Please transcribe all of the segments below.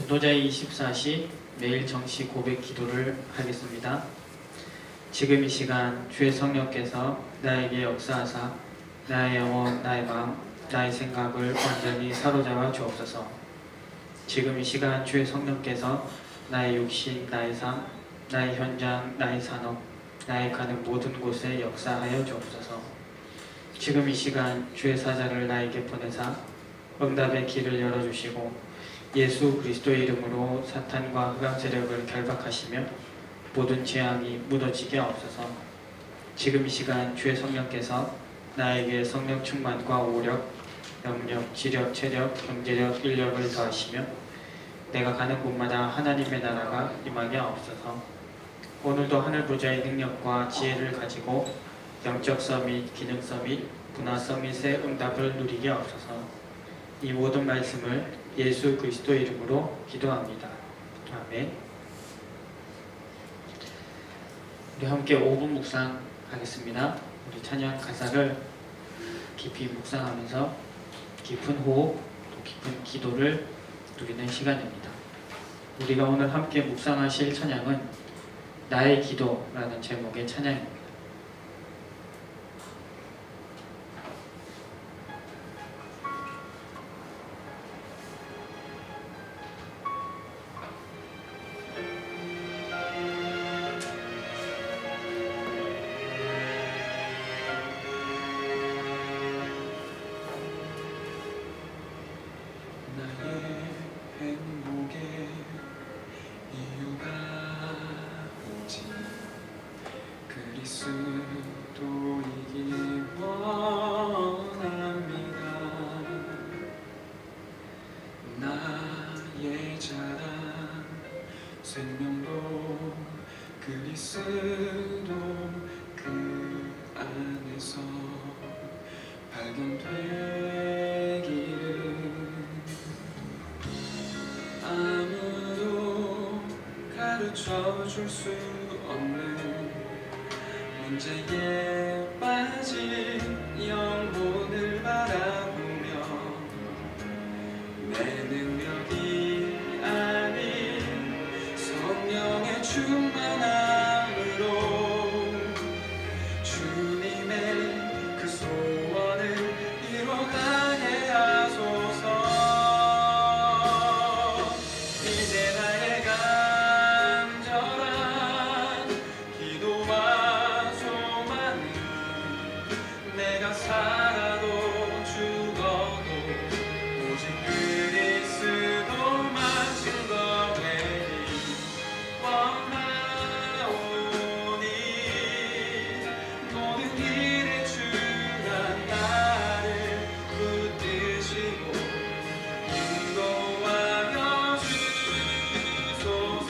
전도자의 24시 매일 정시 고백 기도를 하겠습니다. 지금 이 시간 주의 성령께서 나에게 역사하사 나의 영혼, 나의 마음, 나의 생각을 완전히 사로잡아 주옵소서. 지금 이 시간 주의 성령께서 나의 육신, 나의 삶, 나의 현장, 나의 산업, 나의 가는 모든 곳에 역사하여 주옵소서. 지금 이 시간 주의 사자를 나에게 보내사 응답의 길을 열어주시고 예수 그리스도의 이름으로 사탄과 흑암 세력을 결박하시며 모든 재앙이 무너지게 하옵소서. 지금 이 시간 주의 성령께서 나에게 성령 충만과 오력, 영력, 지력, 체력, 경제력, 인력을 더하시며 내가 가는 곳마다 하나님의 나라가 임하게 하옵소서. 오늘도 하늘 보좌의 능력과 지혜를 가지고 영적 서밋, 기능 서밋, 문화 서밋의 응답을 누리게 하옵소서. 이 모든 말씀을 예수 그리스도 이름으로 기도합니다. 아멘. 우리 함께 5분 묵상하겠습니다. 우리 찬양 가사를 깊이 묵상하면서 깊은 호흡, 또 깊은 기도를 누리는 시간입니다. 우리가 오늘 함께 묵상하실 찬양은 나의 기도라는 제목의 찬양입니다. 생명도 그리스도 그 안에서 발견되기를 아무도 가르쳐 줄 수 없는 문제에 빠진 영혼을 바라보며 내 능력이 아닌 성령의 충만함으로 주님의 그 소원을 이뤄가게 하소서. 이제 나의 간절한 기도와 소망은 내가 살아도 죽어도 오직 그리스도만 증거되리 원하오니 모든 일에 주가 나를 붙드시고 인도하여 주소서.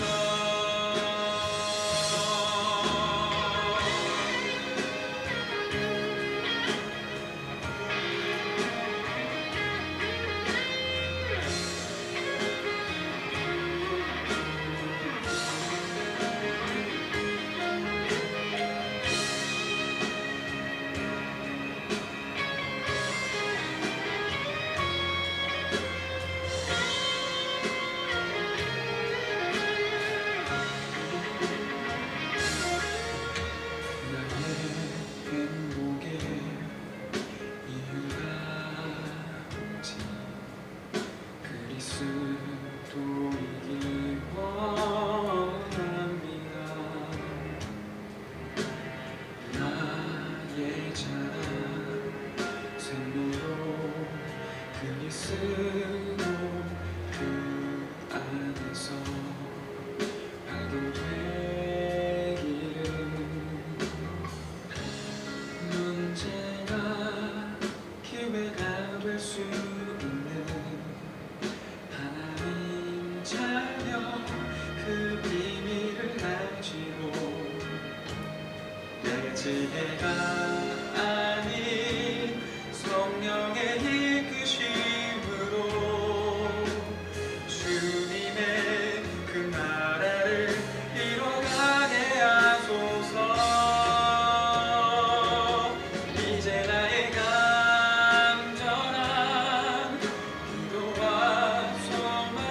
지혜가 아닌 성령의 이끄심으로 주님의 그 나라를 이뤄가게 하소서. 이제 나의 간절한 기도와 소망은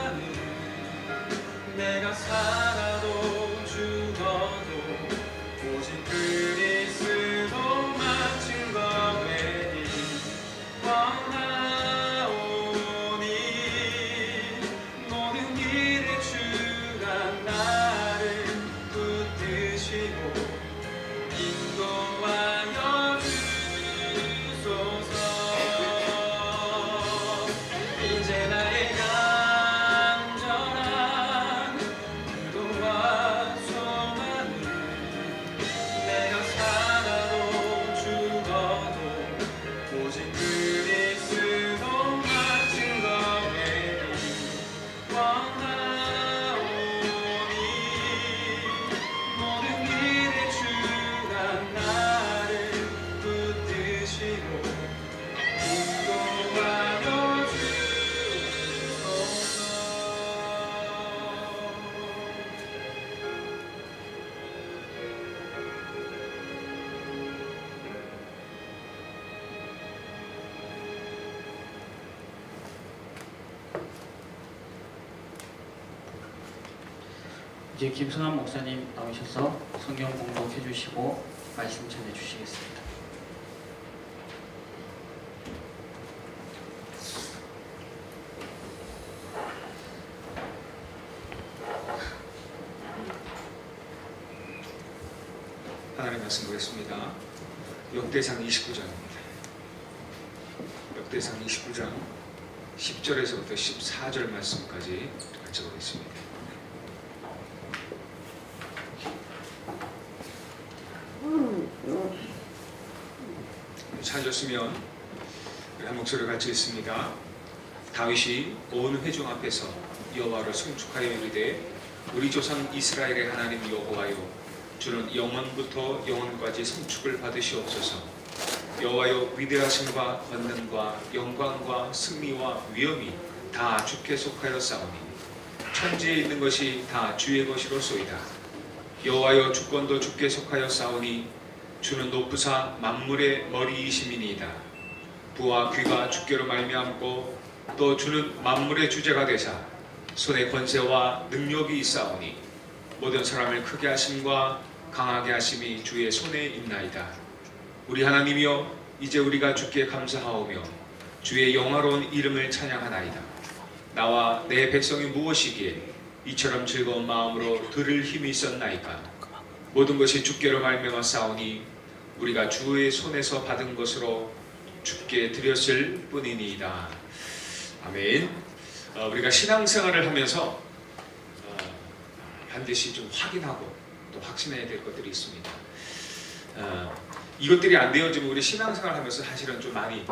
이제 김승환 목사님 나오셔서 성경 공독해 주시고 말씀 전해 주시겠습니다. 하나님 말씀 보겠습니다. 역대상 29장입니다. 역대상 29장 10절에서부터 14절 말씀까지 같이 보겠습니다. 찾으셨으면 우리 한 목소리를 같이 읽습니다. 다윗이 온 회중 앞에서 여호와를 송축하여 이르되 우리 조상 이스라엘의 하나님 여호와여 주는 영원부터 영원까지 송축을 받으시옵소서. 여호와여 위대하심과 권능과 영광과 승리와 위엄이 다 주께 속하여 싸우니 천지에 있는 것이 다 주의 것이로소이다. 여호와여 주권도 주께 속하여 싸우니 주는 높으사 만물의 머리이심이니이다. 부와 귀가 주께로 말미암고 또 주는 만물의 주제가 되사 손에 권세와 능력이 있사오니 모든 사람을 크게 하심과 강하게 하심이 주의 손에 있나이다. 우리 하나님이여 이제 우리가 주께 감사하오며 주의 영화로운 이름을 찬양하나이다. 나와 내 백성이 무엇이기에 이처럼 즐거운 마음으로 들을 힘이 있었나이까. 모든 것이 주께로 말미암아 싸우니 우리가 주의 손에서 받은 것으로 주께 드렸을 뿐이니이다. 아멘. 우리가 신앙생활을 하면서 반드시 좀 확인하고 또 확신해야 될 것들이 있습니다. 이것들이 안 되어지면 우리 신앙생활을 하면서 사실은 좀 많이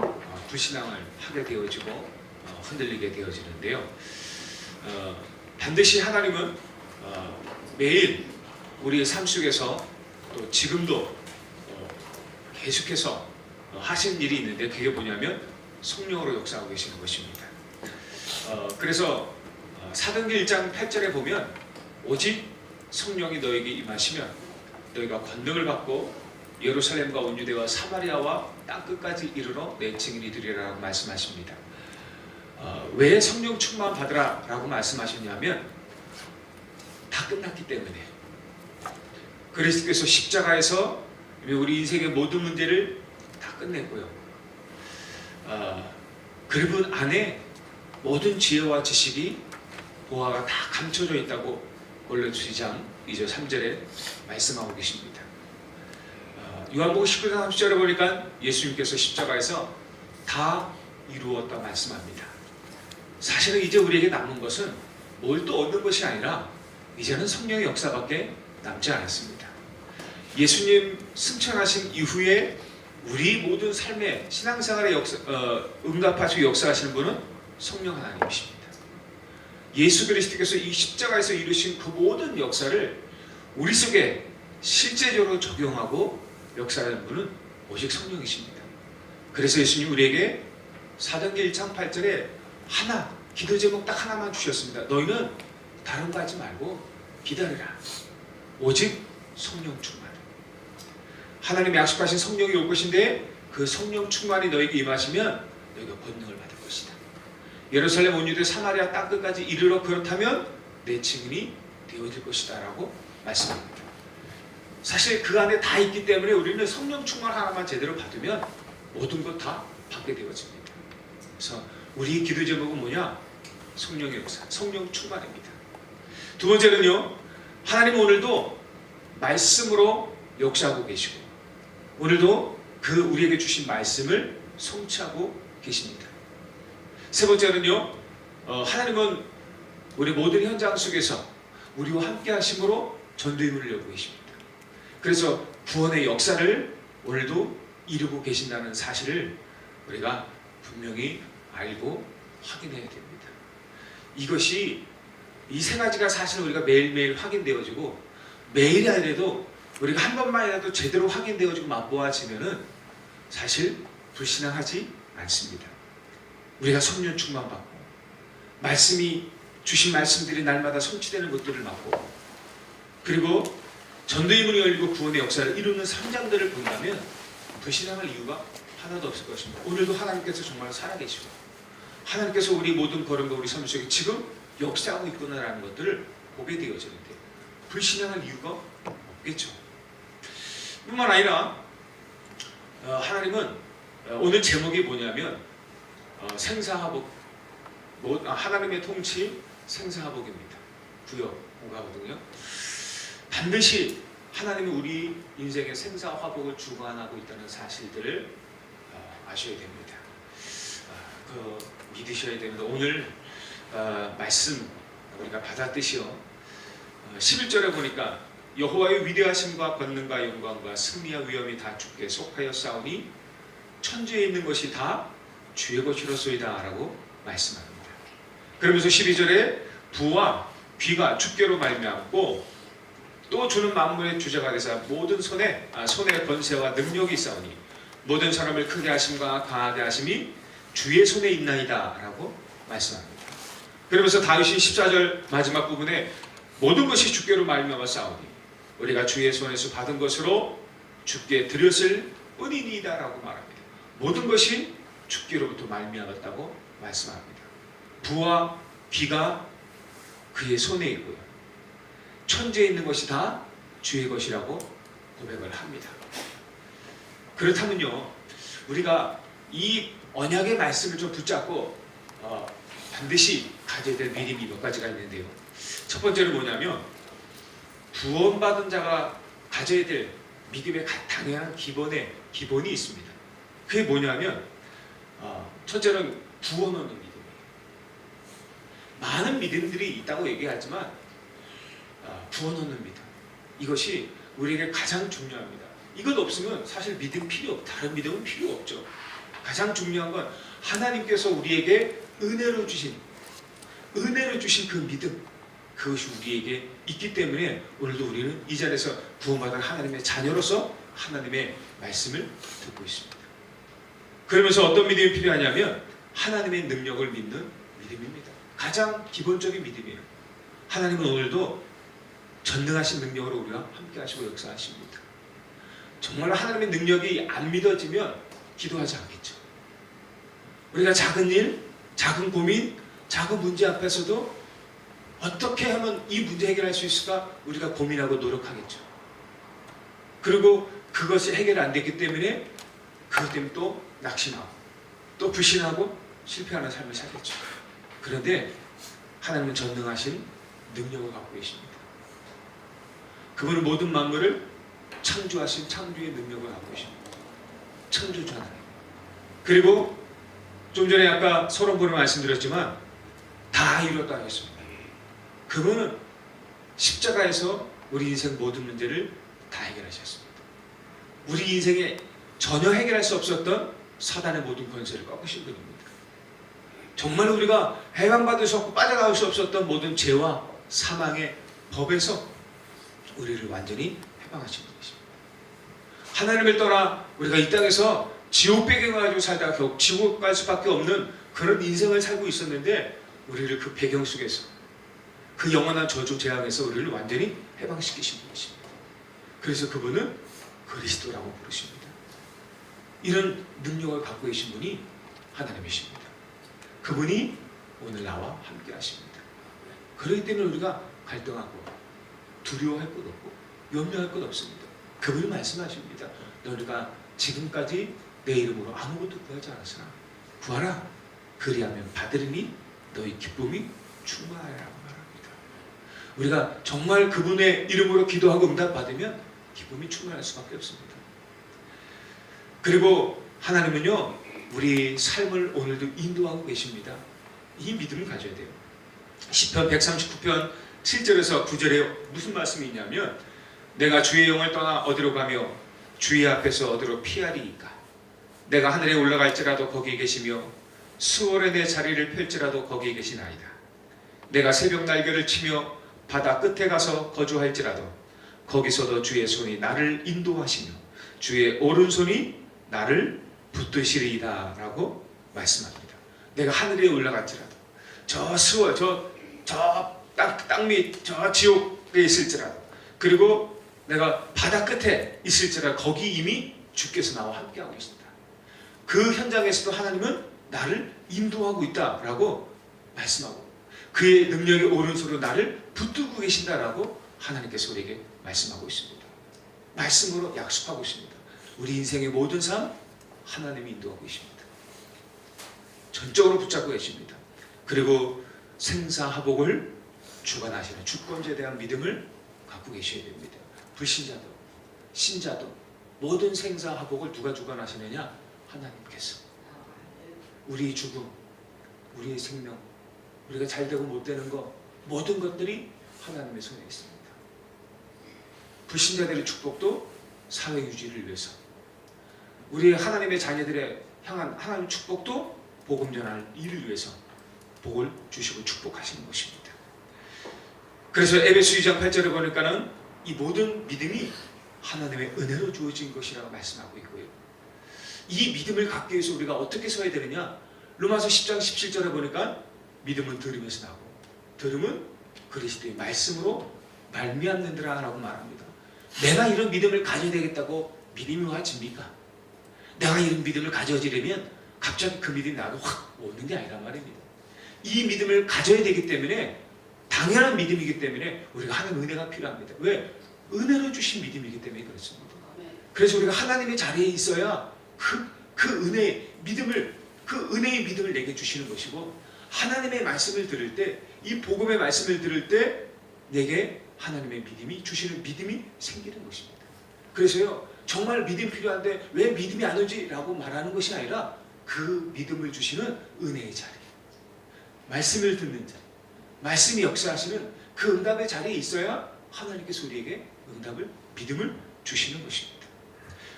불신앙을 하게 되어지고 흔들리게 되어지는데요. 반드시 하나님은 매일 우리의 삶 속에서 또 지금도 계속해서 하신 일이 있는데 그게 뭐냐면 성령으로 역사하고 계시는 것입니다. 그래서 사도행전 1장 8절에 보면 오직 성령이 너에게 임하시면 너희가 권능을 받고 예루살렘과 온 유대와 사마리아와 땅끝까지 이르러 내 증인이 되리라고 말씀하십니다. 왜 성령 충만 받으라 라고 말씀하셨냐면 다 끝났기 때문에 그리스도께서 십자가에서 우리 인생의 모든 문제를 다 끝냈고요. 그분 안에 모든 지혜와 지식이 보화가 다 감춰져 있다고 골로새 2장 2절 3절에 말씀하고 계십니다. 요한복음 19장 30절에 보니까 예수님께서 십자가에서 다 이루었다 말씀합니다. 사실은 이제 우리에게 남은 것은 뭘 또 얻는 것이 아니라 이제는 성령의 역사밖에 남지 않았습니다. 예수님 승천하신 이후에 우리 모든 삶의 신앙생활에 응답하시고 역사하시는 분은 성령 하나님이십니다. 예수 그리스도께서 이 십자가에서 이루신 그 모든 역사를 우리 속에 실제적으로 적용하고 역사하는 분은 오직 성령이십니다. 그래서 예수님 우리에게 사도행전 1장 8절에 하나, 기도 제목 딱 하나만 주셨습니다. 너희는 다른 거 하지 말고 기다리라. 오직 성령 충만. 하나님이 약속하신 성령이 올 것인데 그 성령 충만이 너에게 임하시면 너희가 권능을 받을 것이다. 예루살렘 온 유대 사마리아 땅끝까지 이르러 그렇다면 내 증인이 되어질 것이다 라고 말씀합니다. 사실 그 안에 다 있기 때문에 우리는 성령 충만 하나만 제대로 받으면 모든 것 다 받게 되어집니다. 그래서 우리 기도 제목은 뭐냐? 성령의 역사, 성령 충만입니다. 두 번째는요, 하나님은 오늘도 말씀으로 역사하고 계시고 오늘도 그 우리에게 주신 말씀을 성취하고 계십니다. 세 번째는요, 하나님은 우리 모든 현장 속에서 우리와 함께 하심으로 전도의 문을 열고 계십니다. 그래서 구원의 역사를 오늘도 이루고 계신다는 사실을 우리가 분명히 알고 확인해야 됩니다. 이것이 이 세 가지가 사실 우리가 매일매일 확인되어지고 매일이 아니라도 우리가 한 번만이라도 제대로 확인되어지고 맛보아지면은 사실 불신앙하지 않습니다. 우리가 성령 충만받고 말씀이 주신 말씀들이 날마다 성취되는 것들을 맡고 그리고 전도의 문이 열리고 구원의 역사를 이루는 상장들을 본다면 불신앙할 이유가 하나도 없을 것입니다. 오늘도 하나님께서 정말 살아계시고 하나님께서 우리 모든 걸음과 우리 삶 속에 지금 역사하고 있구나라는 것들을 보게 되어지는데 불신앙할 이유가 없겠죠. 뿐만 아니라 하나님은 오늘 제목이 뭐냐면 생사화복, 하나님의 통치 생사화복입니다. 구역 공가거든요. 반드시 하나님이 우리 인생의 생사화복을 주관하고 있다는 사실들을 아셔야 됩니다. 믿으셔야 됩니다. 오늘 말씀 우리가 받았듯이요. 11절에 보니까 여호와의 위대하심과 권능과 영광과 승리와 위엄이 다 주께 속하여 싸우니 천지에 있는 것이 다 주의 것이로소이다 라고 말씀합니다. 그러면서 12절에 부와 귀가 주께로 말미암고 또 주는 만물의 주자가 되사 모든 손에 권세와 능력이 있사오니 모든 사람을 크게 하심과 강하게 하심이 주의 손에 있나이다 라고 말씀합니다. 그러면서 다윗이 14절 마지막 부분에 모든 것이 주께로 말미암아 싸우니 우리가 주의 손에서 받은 것으로 주께 드렸을 뿐이니이다 라고 말합니다. 모든 것이 주께로부터 말미암았다고 말씀합니다. 부와 귀가 그의 손에 있고요. 천지에 있는 것이 다 주의 것이라고 고백을 합니다. 그렇다면요, 우리가 이 언약의 말씀을 좀 붙잡고 반드시 가져야 될 믿음이 몇 가지가 있는데요. 첫 번째는 뭐냐면 구원받은 자가 가져야 될 믿음의 당연한 기본이 있습니다. 그게 뭐냐면 첫째는 구원 얻는 믿음이에요. 많은 믿음들이 있다고 얘기하지만 구원 얻는 믿음, 이것이 우리에게 가장 중요합니다. 이것 없으면 사실 믿음 필요 없고 다른 믿음은 필요 없죠. 가장 중요한 건 하나님께서 우리에게 은혜로 주신 그 믿음, 그것이 우리에게 있기 때문에 오늘도 우리는 이 자리에서 구원받은 하나님의 자녀로서 하나님의 말씀을 듣고 있습니다. 그러면서 어떤 믿음이 필요하냐면 하나님의 능력을 믿는 믿음입니다. 가장 기본적인 믿음이에요. 하나님은 오늘도 전능하신 능력으로 우리와 함께 하시고 역사하십니다. 정말 하나님의 능력이 안 믿어지면 기도하지 않겠죠. 우리가 작은 일, 작은 고민, 작은 문제 앞에서도 어떻게 하면 이 문제 해결할 수 있을까 우리가 고민하고 노력하겠죠. 그리고 그것이 해결 안 됐기 때문에 그것 때문에 또 낙심하고 또 불신하고 실패하는 삶을 살겠죠. 그런데 하나님은 전능하신 능력을 갖고 계십니다. 그분은 모든 만물을 창조하신 창조의 능력을 갖고 계십니다. 창조주 하나님. 그리고 좀 전에 아까 서론본을 말씀드렸지만 다 이뤘다 하겠습니다. 그분은 십자가에서 우리 인생 모든 문제를 다 해결하셨습니다. 우리 인생에 전혀 해결할 수 없었던 사단의 모든 권세를 꺾으신 분입니다. 정말 우리가 해방받을 수 없고 빠져나올 수 없었던 모든 죄와 사망의 법에서 우리를 완전히 해방하신 분이십니다. 하나님을 떠나 우리가 이 땅에서 지옥 배경을 가지고 살다가 결국 지옥 갈 수밖에 없는 그런 인생을 살고 있었는데 우리를 그 배경 속에서 그 영원한 저주 재앙에서 우리를 완전히 해방시키신 분이십니다. 그래서 그분은 그리스도라고 부르십니다. 이런 능력을 갖고 계신 분이 하나님이십니다. 그분이 오늘 나와 함께 하십니다. 그렇기 때문에 우리가 갈등하고 두려워할 것 없고 염려할 것 없습니다. 그분이 말씀하십니다. 너희가 지금까지 내 이름으로 아무것도 구하지 않았으나 구하라. 그리하면 받으리니 너희 기쁨이 충만하리라고 말합니다. 우리가 정말 그분의 이름으로 기도하고 응답받으면 기쁨이 충만할 수밖에 없습니다. 그리고 하나님은요, 우리 삶을 오늘도 인도하고 계십니다. 이 믿음을 가져야 돼요. 시편 139편 7절에서 9절에 무슨 말씀이 있냐면 내가 주의 영을 떠나 어디로 가며 주의 앞에서 어디로 피하리이까. 내가 하늘에 올라갈지라도 거기 계시며 수월에 내 자리를 펼지라도 거기 계시나이다. 내가 새벽 날개를 치며 바다 끝에 가서 거주할지라도 거기서도 주의 손이 나를 인도하시며 주의 오른손이 나를 붙드시리이다 라고 말씀합니다. 내가 하늘에 올라갈지라도 저 수월 땅 밑 저 지옥에 있을지라도 그리고 내가 바다 끝에 있을지라도 거기 이미 주께서 나와 함께하고 계신다. 그 현장에서도 하나님은 나를 인도하고 있다라고 말씀하고 그의 능력의 오른손으로 나를 붙들고 계신다라고 하나님께서 우리에게 말씀하고 있습니다. 말씀으로 약속하고 있습니다. 우리 인생의 모든 삶 하나님이 인도하고 계십니다. 전적으로 붙잡고 계십니다. 그리고 생사화복을 주관하시는 주권자에 대한 믿음을 갖고 계셔야 됩니다. 불신자도 신자도 모든 생사화복을 누가 주관하시느냐? 하나님께서. 우리 죽음, 우리의 생명, 우리가 잘 되고 못 되는 것, 모든 것들이 하나님의 손에 있습니다. 불신자들의 축복도 사회 유지를 위해서, 우리 하나님의 자녀들의 향한 하나님의 축복도 복음 전할 일을 위해서 복을 주시고 축복하시는 것입니다. 그래서 에베소 2장 8절에 보니까는 이 모든 믿음이 하나님의 은혜로 주어진 것이라고 말씀하고 있고요. 이 믿음을 갖기 위해서 우리가 어떻게 서야 되느냐? 로마서 10장 17절에 보니까 믿음은 들음에서 나고 들음은 그리스도의 말씀으로 말미암는더라 라고 말합니다. 내가 이런 믿음을 가져야 되겠다고 믿음이 와집니까? 내가 이런 믿음을 가져지려면 갑자기 그 믿음이 나도 확 오는 게 아니란 말입니다. 이 믿음을 가져야 되기 때문에 당연한 믿음이기 때문에 우리가 하나님의 은혜가 필요합니다. 왜? 은혜로 주신 믿음이기 때문에 그렇습니다. 그래서 우리가 하나님의 자리에 있어야 그 은혜의 믿음을 내게 주시는 것이고, 하나님의 말씀을 들을 때, 이 복음의 말씀을 들을 때 내게 하나님의 믿음이 주시는 믿음이 생기는 것입니다. 그래서요, 정말 믿음 필요한데 왜 믿음이 안 오지? 라고 말하는 것이 아니라 그 믿음을 주시는 은혜의 자리, 말씀을 듣는 자리, 말씀이 역사하시는 그 응답의 자리에 있어야 하나님께서 우리에게 믿음을 주시는 것입니다.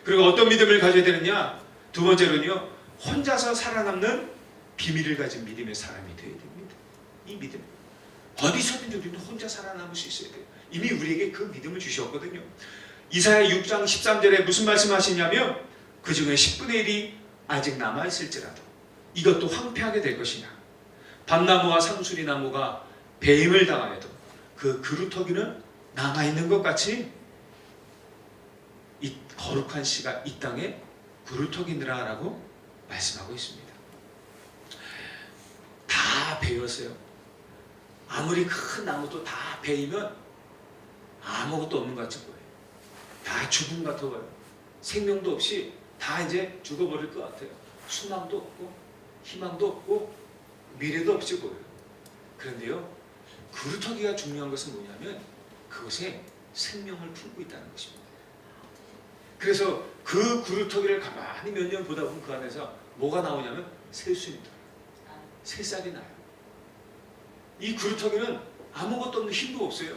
그리고 어떤 믿음을 가져야 되느냐? 두 번째로는요, 혼자서 살아남는 비밀을 가진 믿음의 사람이 되어야 됩니다. 이 믿음, 어디서든지 우리는 혼자 살아남을 수 있어야 돼요. 이미 우리에게 그 믿음을 주셨거든요. 이사야 6장 13절에 무슨 말씀하시냐면, 그 중에 10분의 1이 아직 남아있을지라도 이것도 황폐하게 될 것이냐. 밤나무와 상수리나무가 배임을 당하여도 그 그루터기는 남아있는 것 같이 이 거룩한 씨가 이 땅에 그루터기니라 라고 말씀하고 있습니다. 다 베었어요. 아무리 큰 나무도 다 베이면 아무것도 없는 것 같이 보여요. 다 죽음 같아 보여요. 생명도 없이 다 이제 죽어버릴 것 같아요. 소망도 없고 희망도 없고 미래도 없이 보여요. 그런데요, 그루터기가 중요한 것은 뭐냐면 그것에 생명을 품고 있다는 것입니다. 그래서 그 그루터기를 가만히 몇 년 보다 보면 그 안에서 뭐가 나오냐면 새순이 나요. 새싹이 나요. 이 그루터기는 아무것도 없는 힘도 없어요.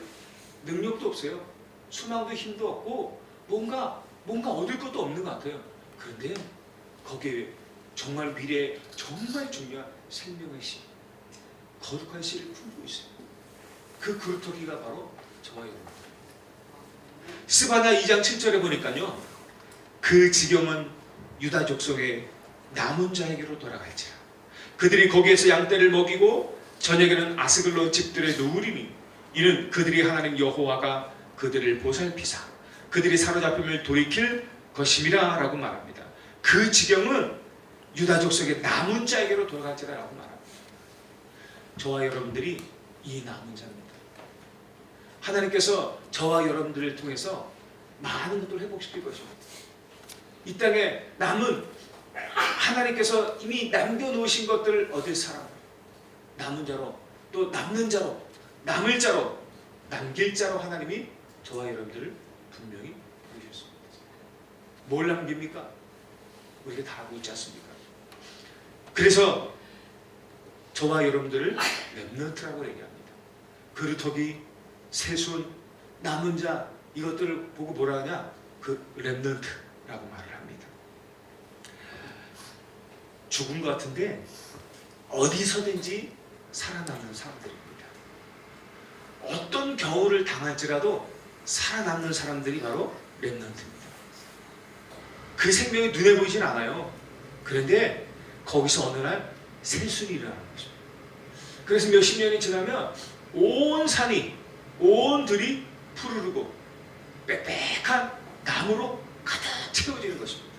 능력도 없어요. 소망도 힘도 없고 뭔가 얻을 것도 없는 것 같아요. 그런데 거기에 정말 미래에 정말 중요한 생명의 씨, 거룩한 씨를 품고 있어요. 그 그루터기가 바로 저와 여러분입니다. 스바냐 2장 7절에 보니까요, 그 지경은 유다 족속의 남은 자에게로 돌아갈지라. 그들이 거기에서 양떼를 먹이고 저녁에는 아스글로 집들에 누우리니 이는 그들이 하나님 여호와가 그들을 보살피사 그들이 사로잡힘을 돌이킬 것임이라 라고 말합니다. 그 지경은 유다 족속의 남은 자에게로 돌아갈지라 라고 말합니다. 저와 여러분들이 이 남은 자입니다. 하나님께서 저와 여러분들을 통해서 많은 것들을 회복시킬 것입니다. 이 땅에 남은, 하나님께서 이미 남겨놓으신 것들을 얻을 사람, 남은 자로, 또 남는 자로, 남을 자로, 남길 자로 하나님이 저와 여러분들을 분명히 부르셨습니다. 뭘 남깁니까? 우리가 다 알고 있지 않습니까? 그래서 저와 여러분들을 렘넌트라고 얘기합니다. 그루터기, 새순, 남은 자, 이것들을 보고 뭐라 하냐? 그 렘넌트라고 말을 합니다. 죽은 것 같은데 어디서든지 살아남는 사람들입니다. 어떤 겨울을 당할지라도 살아남는 사람들이 바로 렘넌트입니다. 그 생명이 눈에 보이진 않아요. 그런데 거기서 어느 날 새순이 일어나는 거죠. 그래서 몇십 년이 지나면 온 산이, 온 들이 푸르르고 빽빽한 나무로 가득 채워지는 것입니다.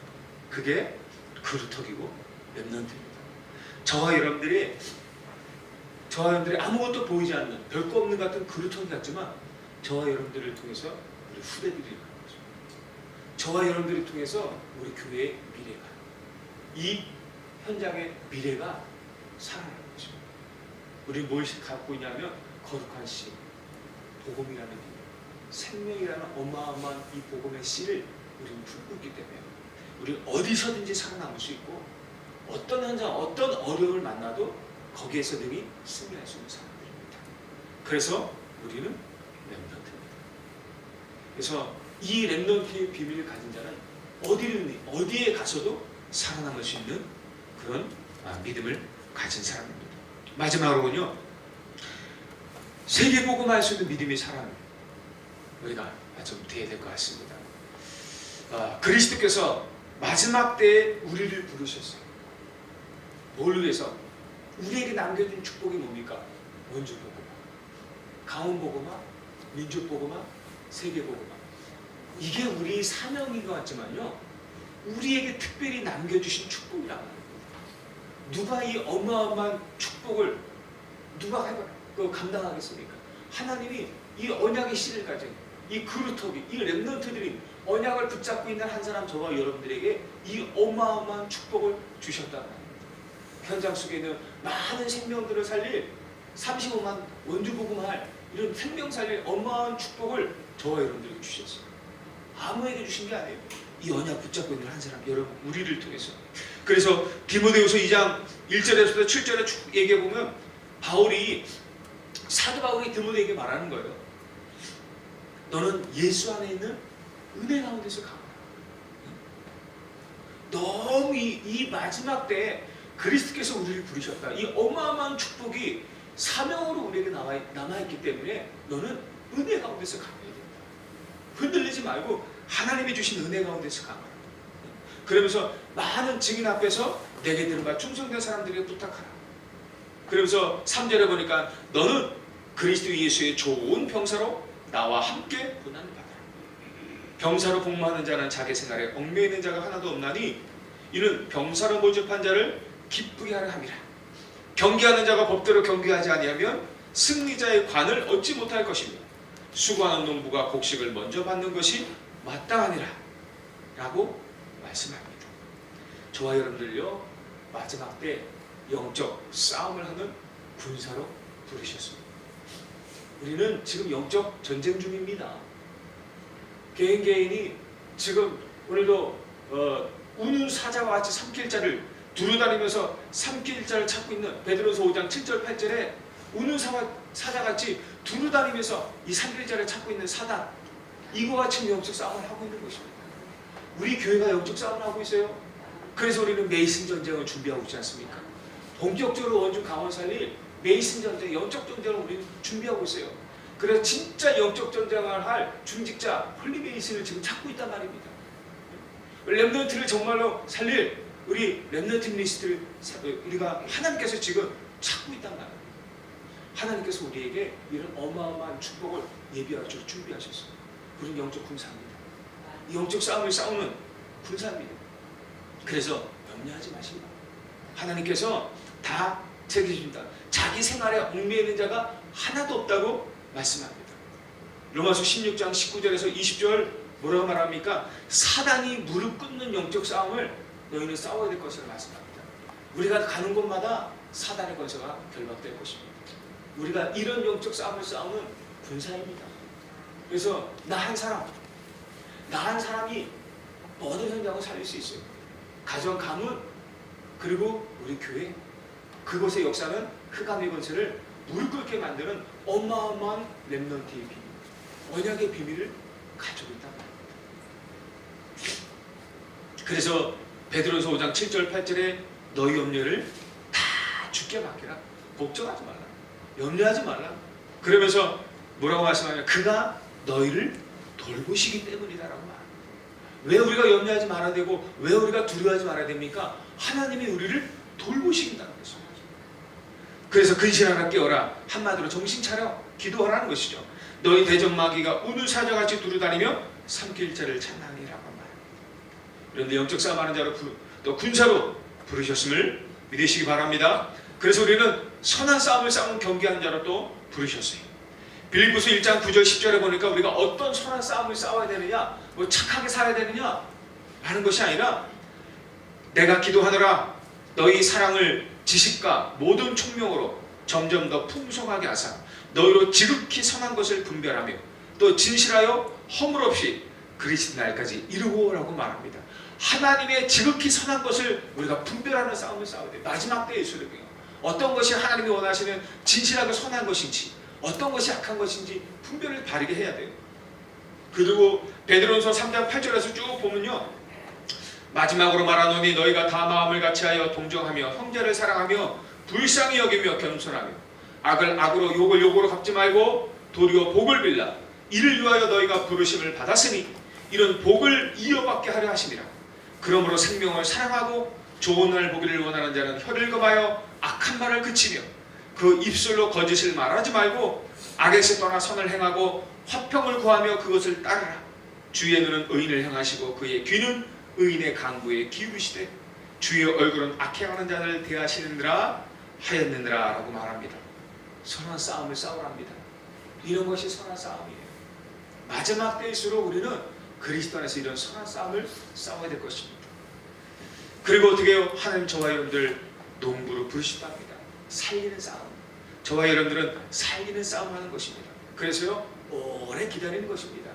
그게 그루터기고 렘넌트입니다. 저와 여러분들이 아무것도 보이지 않는, 별거 없는 것 같은 그루터기 같지만 저와 여러분들을 통해서 우리 후대들이 일어나는 거죠. 저와 여러분들을 통해서 우리 교회의 미래가, 이 현장의 미래가 살아나는 거죠. 우리 뭘 갖고 있냐면 거룩한 씨, 복음이라는 이 생명이라는 어마어마한 이 복음의 씨를 우리는 품고 있기 때문에 우리 어디서든지 살아남을 수 있고 어떤 현장, 어떤 어려움을 만나도 거기에서 능히 승리할 수 있는 사람들입니다. 그래서 우리는 렘넌트입니다. 그래서 이 렘넌트의 비밀을 가진 자는 어디에 가서도 살아남을 수 있는 그런 믿음을 가진 사람입니다. 마지막으로는요, 세계복음할 수 있는 믿음이 사람, 우리가 좀 돼야 될 것 같습니다. 그리스도께서 마지막 때에 우리를 부르셨어요. 뭘 위해서? 우리에게 남겨준 축복이 뭡니까? 원주복음화, 가문복음화, 민족복음화, 세계복음화. 이게 우리 사명인 것 같지만요, 우리에게 특별히 남겨주신 축복이라고 합니다. 누가 이 어마어마한 축복을 누가 감당하겠습니까? 하나님이 이 언약의 씨를 가진 이 그루터기, 이 렘넌트들이 언약을 붙잡고 있는 한 사람, 저와 여러분들에게 이 어마어마한 축복을 주셨다는 겁니다. 현장 속에 있는 많은 생명들을 살릴 35만 원주복음할 이런 생명 살릴 어마어마한 축복을 저와 여러분들에게 주셨어요. 아무에게 주신 게 아니에요. 이 언약 붙잡고 있는 한 사람, 여러분, 우리를 통해서. 그래서 디모데후서 2장 1절에서 7절에 쭉 얘기해 보면 사도 바울이 디모데에게 말하는 거예요. 너는 예수 안에 있는 은혜 가운데서 강하다. 너무 이 마지막 때에 그리스도께서 우리를 부르셨다. 이 어마어마한 축복이 사명으로 우리에게 남아있기 때문에 너는 은혜 가운데서 강해야 된다. 흔들리지 말고 하나님이 주신 은혜 가운데서 강하라. 그러면서 많은 증인 앞에서 내게 들은 바 충성된 사람들에게 부탁하라. 그러면서 3절에 보니까 너는 그리스도 예수의 좋은 병사로 나와 함께 고난을 받아라. 병사로 복무하는 자는 자기 생활에 얽매여 있는 자가 하나도 없나니 이는 병사로 모집한 자를 기쁘게 하려 함이라. 경계하는 자가 법대로 경계하지 아니하면 승리자의 관을 얻지 못할 것이며 수고하는 농부가 곡식을 먼저 받는 것이 마땅하니라 라고 말씀합니다. 저와 여러분들요, 마지막 때 영적 싸움을 하는 군사로 부르셨습니다. 우리는 지금 영적 전쟁 중입니다. 개인이 지금 오늘도 우는 사자와 같이 삼킬자를 두루다니면서 삼킬자를 찾고 있는 베드로서 5장 7절 8절에 우는 사자같이 두루다니면서 이 삼킬자를 찾고 있는 사단, 이거와 지금 영적 싸움을 하고 있는 것입니다. 우리 교회가 영적 싸움을 하고 있어요. 그래서 우리는 메이슨 전쟁을 준비하고 있지 않습니까? 본격적으로 원주 강원 살릴 메이슨 전쟁, 영적 전쟁을 우리는 준비하고 있어요. 그래서 진짜 영적 전쟁을 할 중직자 홀리 메이슨을 지금 찾고 있단 말입니다. 렘넌트를 정말로 살릴 우리 렘넌트 미니스트를 우리가 하나님께서 지금 찾고 있단 말입니다. 하나님께서 우리에게 이런 어마어마한 축복을 예비하셔서 준비하셨어요. 우리는 영적 군사입니다. 이 영적 싸움을 싸우는 군사입니다. 그래서 염려하지 마시고 하나님께서 다 책임집니다. 자기 생활에 얽매여 있는 자가 하나도 없다고 말씀합니다. 로마서 16장 19절에서 20절 뭐라고 말합니까? 사단이 무릎 꿇는 영적 싸움을 너희는 싸워야 될 것이라고 말씀합니다. 우리가 가는 곳마다 사단의 권세가 결박될 것입니다. 우리가 이런 영적 싸움을 싸우는 군사입니다. 그래서 나 한 사람이 모든 현장을 살릴 수 있어요. 가정, 가문, 그리고 우리 교회, 그곳의 역사는 흑암의 권세를 무릎 꿇게 만드는 어마어마한 렘넌트의 비밀, 언약의 비밀을 가지고 있단 말입니다. 그래서 베드로서 5장 7절 8절에 너희 염려를 다 주께 맡기라. 걱정하지 말라. 염려하지 말라. 그러면서 뭐라고 말씀하냐? 그가 너희를 돌보시기 때문이다라고 말합니다. 왜 우리가 염려하지 말아야 되고 왜 우리가 두려워하지 말아야 됩니까? 하나님이 우리를 돌보신다는 것입니다. 그래서 근신하라 깨어라. 한마디로 정신 차려 기도하라는 것이죠. 너희 대적마귀가 우는 사자같이 두루다니며 삼킬 자를 찾나니라고 말합니다. 그런데 영적 싸움하는 자로 또 군사로 부르셨음을 믿으시기 바랍니다. 그래서 우리는 선한 싸움을 싸우는 경계한 자로 또 부르셨어요. 빌립보서 1장 9절 10절에 보니까 우리가 어떤 선한 싸움을 싸워야 되느냐, 뭐 착하게 살아야 되느냐 하는 것이 아니라 내가 기도하노라 너희 사랑을 지식과 모든 총명으로 점점 더 풍성하게 하사 너희로 지극히 선한 것을 분별하며 또 진실하여 허물 없이 그리스도 날까지 이루고라고 말합니다. 하나님의 지극히 선한 것을 우리가 분별하는 싸움을 싸워야 돼요. 마지막 때의 예수님이요. 어떤 것이 하나님이 원하시는 진실하고 선한 것인지 어떤 것이 악한 것인지 분별을 바르게 해야 돼요. 그리고 베드로전서 3장 8절에서 쭉 보면요, 마지막으로 말하노니 너희가 다 마음을 같이하여 동정하며 형제를 사랑하며 불쌍히 여기며 겸손하며 악을 악으로 욕을 욕으로 갚지 말고 도리어 복을 빌라 이를 위하여 너희가 부르심을 받았으니 이런 복을 이어받게 하려 하심이라. 그러므로 생명을 사랑하고 좋은 날 보기를 원하는 자는 혀를 금하여 악한 말을 그치며 그 입술로 거짓을 말하지 말고 악에서 떠나 선을 행하고 화평을 구하며 그것을 따르라. 주의 눈은 의인을 향하시고 그의 귀는 의인의 강구에 기울이시되 주의 얼굴은 악행하는 자를 대하시느니라 하였느니라 라고 말합니다. 선한 싸움을 싸우랍니다. 이런 것이 선한 싸움이에요. 마지막 때일수록 우리는 그리스도 안에서 이런 선한 싸움을 싸워야 될 것입니다. 그리고 어떻게 해요? 하나님 저와 여러분들 농부로 부르셨답니다. 살리는 싸움. 저와 여러분들은 살리는 싸움하는 것입니다. 그래서요 오래 기다리는 것입니다.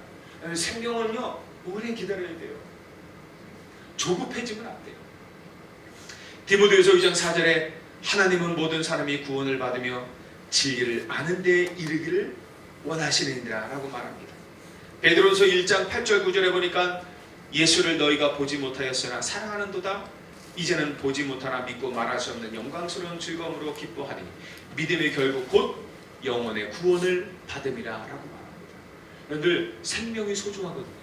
생명은요 오래 기다려야 돼요. 조급해지면 안 돼요. 디모데후서 2장 4절에 하나님은 모든 사람이 구원을 받으며 진리를 아는 데 이르기를 원하시느니라 라고 말합니다. 베드로전서 1장 8절 9절에 보니까 예수를 너희가 보지 못하였으나 사랑하는도다 이제는 보지 못하나 믿고 말할 수 없는 영광스러운 즐거움으로 기뻐하니 믿음의 결국 곧 영혼의 구원을 받음이라 라고 말합니다. 여러분들 생명이 소중하거든요.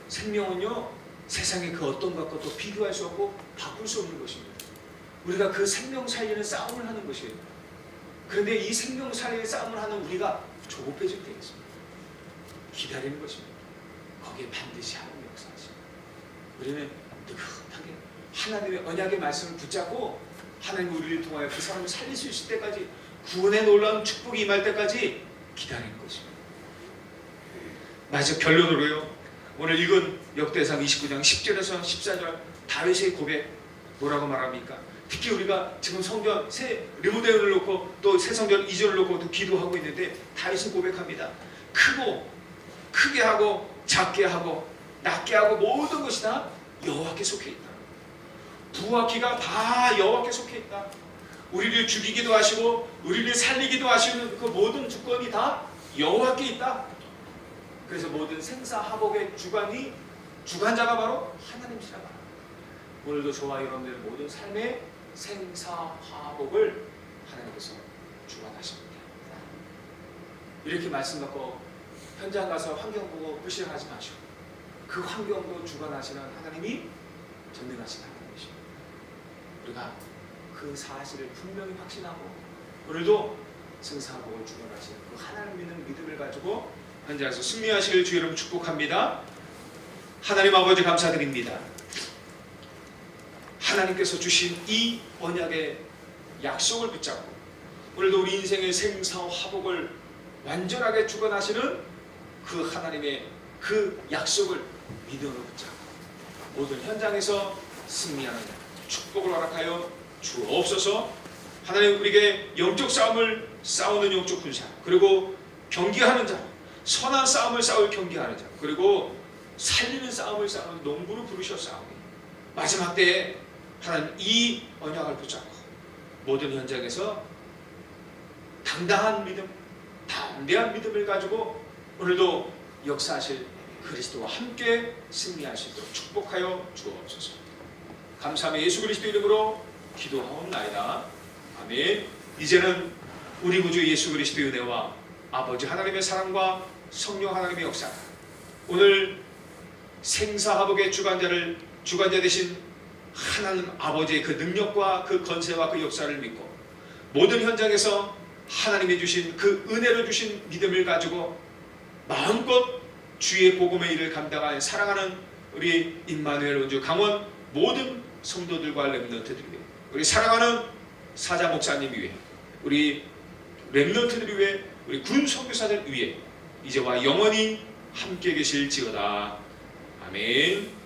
생명은요 세상의 그 어떤 것과도 비교할 수 없고 바꿀 수 없는 것입니다. 우리가 그 생명 살리는 싸움을 하는 것이에요. 그런데 이 생명 살리는 싸움을 하는 우리가 조급해지게 되겠습니다. 기다리는 것입니다. 거기에 반드시 하나님의 역사하십니다. 우리는 느긋하게 하나님의 언약의 말씀을 붙잡고 하나님 우리를 통하여 그 사람을 살릴 수 있을 때까지 구원의 놀라운 축복이 임할 때까지 기다리는 것입니다. 마지막 결론으로요. 오늘 읽은 역대상 29장 10절에서 14절 다윗의 고백 뭐라고 말합니까? 특히 우리가 지금 성전 새 리모델을 놓고 또 새 성전 이전을 놓고 또 기도하고 있는데 다윗은 고백합니다. 크게 하고 작게 하고 낮게 하고 모든 것이 다 여호와께 속해 있다. 부와 기가 다 여호와께 속해 있다. 우리를 죽이기도 하시고 우리를 살리기도 하시는 그 모든 주권이 다 여호와께 있다. 그래서 모든 생사화복의 주관자가 바로 하나님이시라 말합니다. 오늘도 저와 여러분들의 모든 삶의 생사화복을 하나님께서 주관하십니다. 이렇게 말씀 갖고 현장 가서 환경 보고 불신하지 마시고 그 환경도 주관하시는 하나님이 전능하신 하나님이십니다. 우리가 그 사실을 분명히 확신하고 오늘도 생사화복을 주관하시는 그 하나님 믿는 믿음을 가지고 현장에서 승리하시길 주 여러분 축복합니다. 하나님 아버지 감사드립니다. 하나님께서 주신 이 언약의 약속을 붙잡고 오늘도 우리 인생의 생사화복을 완전하게 주관하시는 그 하나님의 그 약속을 믿음으로 붙잡고 모든 현장에서 승리하는 축복을 허락하여 주옵소서. 하나님 우리에게 영적 싸움을 싸우는 영적 군사 그리고 경계하는 자 선한 싸움을 싸울 경계하는 자 그리고 살리는 싸움을 싸우는 농부로 부르셨사오니 마지막 때에 하나님 이 언약을 붙잡고 모든 현장에서 당당한 믿음 담대한 믿음을 가지고 오늘도 역사하실 그리스도와 함께 승리할 수 있도록 축복하여 주옵소서. 감사하며 예수 그리스도 이름으로 기도하옵나이다. 아멘. 이제는 우리 구주 예수 그리스도의 은혜와 아버지 하나님의 사랑과 성령 하나님의 역사 오늘 생사화복의 주관자 되신 하나님 아버지의 그 능력과 그 건세와 그 역사를 믿고 모든 현장에서 하나님이 주신 그 은혜로 주신 믿음을 가지고 마음껏 주의 복음의 일을 감당하는 사랑하는 우리 임마누엘 원주 강원 모든 성도들과 렘넌트들 위해 우리 사랑하는 사자 목사님 위해 우리 렘넌트들 위해 우리 군 선교사들 위에 이제와 영원히 함께 계실지어다. 아멘.